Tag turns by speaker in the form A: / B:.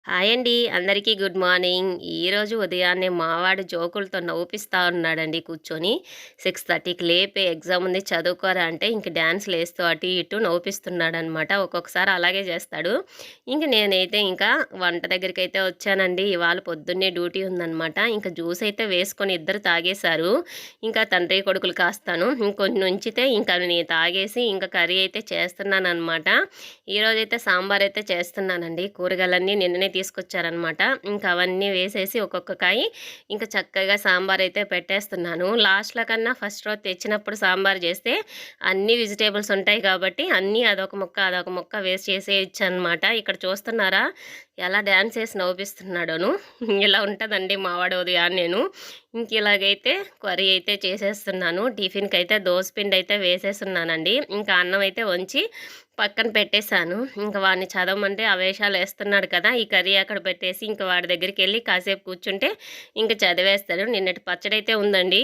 A: Hi అండి. అందరికీ good morning. ఈరోజు ఉదయాన్నే మావాడు జోకులతో నవ్విపిస్తా ఉన్నాడండి కూర్చొని. 6:30కి లేపి ఎగ్జామ్ ఉంది చదువుకోరా అంటే ఇంక డాన్స్‌లేస్తూ అటు ఇటు నవ్విపిస్తున్నాడనమాట. ఒక్కొక్కసారి అలాగే చేస్తాడు. ఇంక నేనైతే ఇంకా వంట దగ్గరికైతే వచ్చానండి. ఇవాళ పొద్దున్నే డ్యూటీ ఉందనమాట. ఇంక జ్యూస్ అయితే వేసుకొని ఇద్దరు తాగేశారు. ఇంకా తండ్రి కొడుకులు కాస్తాను. ఇంకొన్ని ఉంచితే ఇంకా నేను తాగేసి ఇంకా కర్రీ అయితే చేస్తున్నాననమాట. ఈరోజైతే సాంబార్ అయితే చేస్తున్నానండి. కూరగాయలన్నీ నిన్ననే తీసుకొచ్చారనమాట. ఇంకా అవన్నీ వేసేసి ఒక్కొక్క కాయి ఇంకా చక్కగా సాంబార్ అయితే పెట్టేస్తున్నాను. లాస్ట్‌లో కన్నా ఫస్ట్ రోజు తెచ్చినప్పుడు సాంబార్ చేస్తే అన్ని వెజిటబుల్స్ ఉంటాయి కాబట్టి అన్నీ అదొక ముక్క, అదొక ముక్క వేసి చేసేయొచ్చనమాట. ఇక్కడ చూస్తున్నారా ఎలా డాన్స్ ఏసి నవ్విపిస్తున్నాడోను. ఇలా ఉంటదండి మావాడు ఉదయాన్నేను. ఇంక ఇలాగైతే కర్రీ అయితే చేసేస్తున్నాను. టిఫిన్‌కైతే దోస పిండి అయితే వేసేసున్నానండి. ఇంకా అన్నం అయితే వంచి పక్కన పెట్టేశాను. ఇంక వాడిని చదవమంటే వేస్తున్నాడు కదా! ఈ కర్రీ అక్కడ పెట్టేసి ఇంక వాడి దగ్గరికెళ్ళి కాసేపు కూర్చుంటే ఇంక చదివేస్తాడు. నిన్నటి పచ్చడైతే ఉందండి.